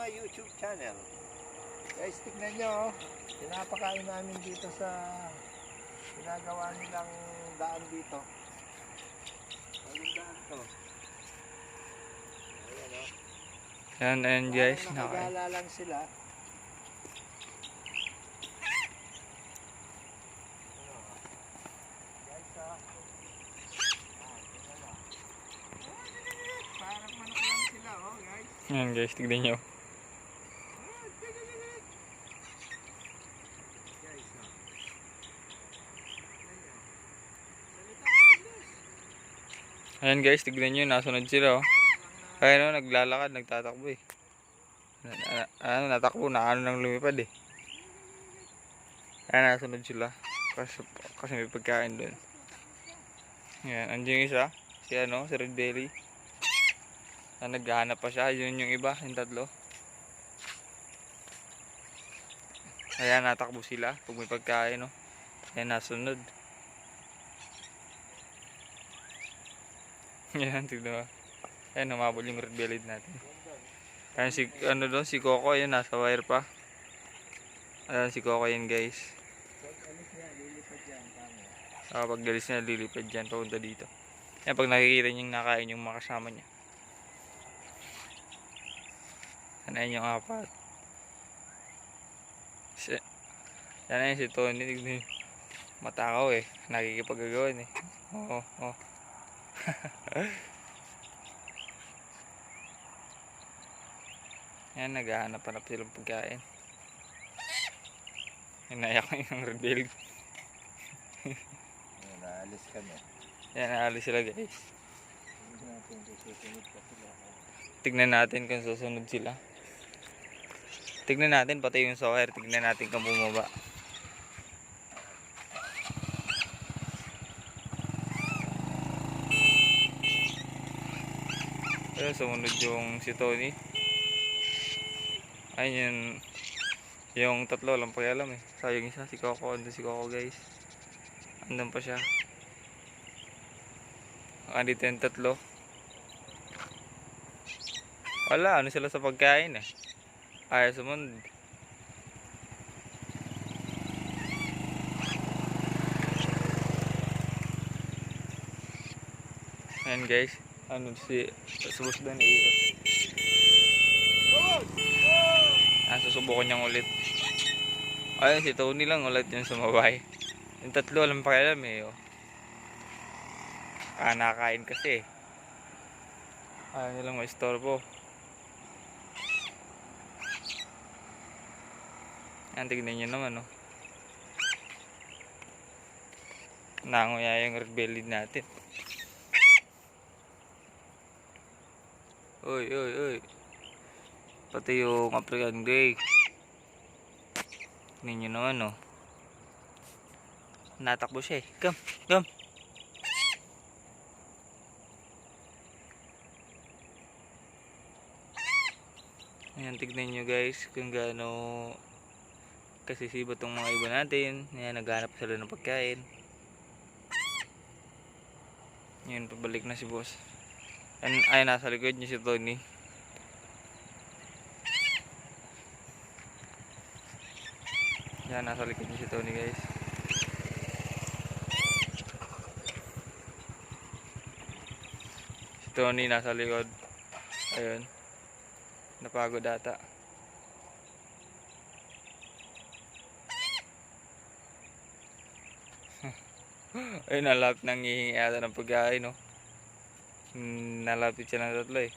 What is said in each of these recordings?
my YouTube channel. Guys, tignan nyo, pinapakain namin dito sa ginagawa nilang daan dito. Anong daan to? Ayan o. Ayan guys, Nakagala lang sila. Parang manok lang sila, oh guys. Ayan guys, tignan nyo. Ayan guys, tignan nyo, nasunod sila oh. Kaya no, naglalakad, nagtatakbo eh. Natakbo na, nang lumipad eh. Kaya nasunod sila. Kasi may pagkain doon. Ayan, andyan yung isa. Si Red Belly. Naghahanap pa siya, yun yung iba, yung tatlo. Kaya natakbo sila pag may pagkain no. Ayan, nasunod. Ayan, tignan mo. Ayan, humabol yung red bellied natin. Ayan si Coco, ayan, nasa wire pa. Ayan si Coco yan guys. Pag galis niya, lilipad dyan, papunta dito. Ayan, pag nakikita niyang nakain yung mga kasama niya. Ayan yung apat. Ayan si Tony, tignan. Matakaw eh, nakikipagagawan eh. Oo. Yan, naghahanap-hanap silang pagkain. Inayak ko yung red belly. Naalis kami. Yan, naalis sila guys. Tignan natin kung susunod sila. Tignan natin pati yung soccer. Tignan natin kung bumaba. Ayun, sumunod yung si Tony. Ayun yung tatlo lang pakialam eh. Sayang isa, si Coco. Andun si Coco guys. Andun pa siya. Andito yung tatlo. Wala, ano sila sa pagkain eh. Ayaw sumunod. Ayan guys. Susunod na iikot. Susubukan niyang ulit. Ayun, si Tony lang ulit yung sumabay. Yung tatlo alam pa kailan eh. Oh. Nakain kasi. Ayaw nilang maistorbo. Yan, tignan nyo naman oh. Nanguya yung red belly natin. Uy. Pati yung African Grey. Tignan nyo naman oh. Natakbo siya eh. Come. Ayan, tignan nyo guys kung gaano kasisiba tong mga iba natin. Ayan, naghanap sila ng pagkain. Ayan, pabalik na si boss. Ay, nasa likod niya si Tony. Ayan, nasa likod niya si Tony guys. Si Tony nasa likod. Ayun. Napagod ata. Ayun, nalapit nang hihingi ata ng pagkain no. Nalapit siya ng tatlo eh.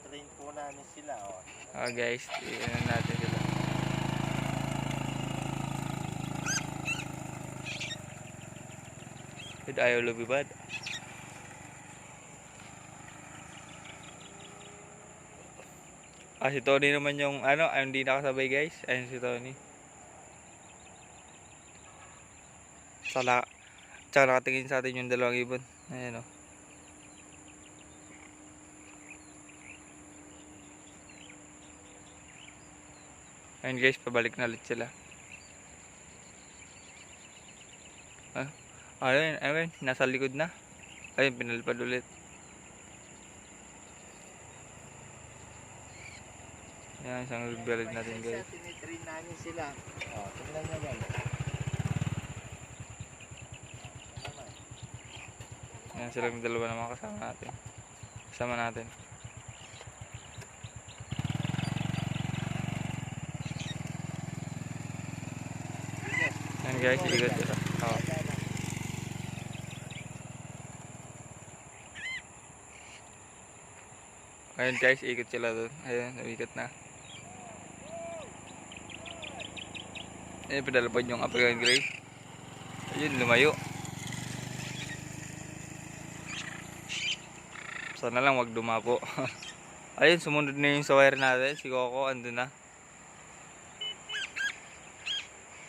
Train po namin sila, oh. Guys, tingnan natin sila. Ayaw lumipad. Si Tony naman yung hindi nakasabay guys. Ayun si Tony. Tsaka nakatingin sa atin yung dalawang ibon. Ayan o. Ayun guys, pabalik na ulit sila. Ayun, nasa likod na. Ayun, pinalipad ulit. Yan, isang red bellied natin guys. Tinitrain namin sila. Oh, tingnan nyo yan. Yan silang dalawa naman kasama natin. Kasama natin. Yan guys, ikot sila. Oh. Ayun guys, ikot sila doon. Ayun, ikot na. Ayun, padalapad yung African Grey. Ayun, lumayo. Sana lang wag dumapo. Ayun, sumunod na yung sa wire natin. Si Coco, andun na.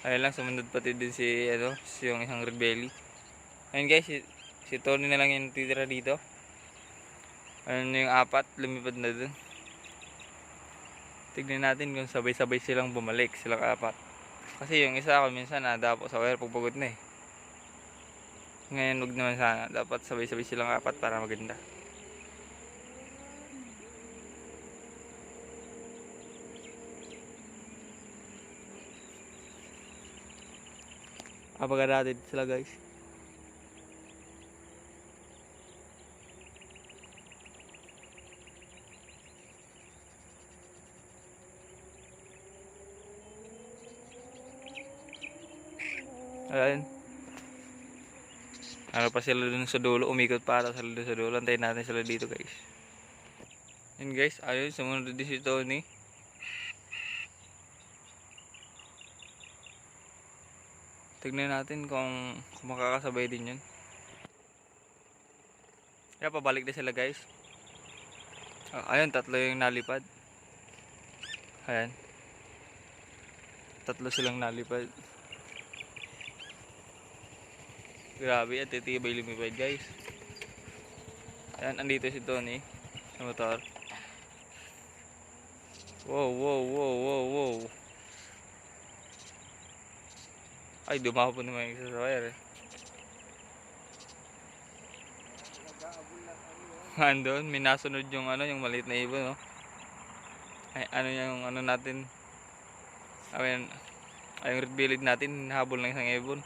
Ayun lang, sumunod pati din si, yung isang red belly. Ayun guys, si Tony na lang yung titira dito. Ayun yung apat, lumipad na dun. Tignan natin kung sabay-sabay silang bumalik, silang apat. Kasi yung isa ako minsan nadapo sa wire pagpagod na eh. Ngayon wag naman sana, dapat sabay-sabay silang apat para maganda. Apagadated sila guys. Ayan. Ano pa sila dun sa dulo, umikot pa ata sila dun sa dulo. Antayin natin sila dito guys. Yun guys, ayun, sumunod din si Tony. Tignan natin kung makakasabay din yun. Kaya pabalik na sila guys. Ayun, tatlo yung nalipad. Ayan. Tatlo silang nalipad. Grabe at titibay lumipad guys. Ayan, andito si Tony sa motor. Wow, wow, wow, wow, wow. Ay, dumapo naman yung isa sa wire eh. Andun, may nasunod yung yung maliit na ibon, no? Ay, yung natin. Ayun, yung red bellied natin, habol ng isang ibon.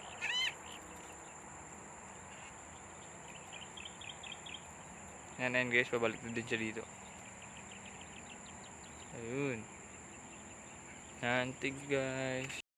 Yan guys, pabalik na din siya dito. Ayun. Yan, tig guys.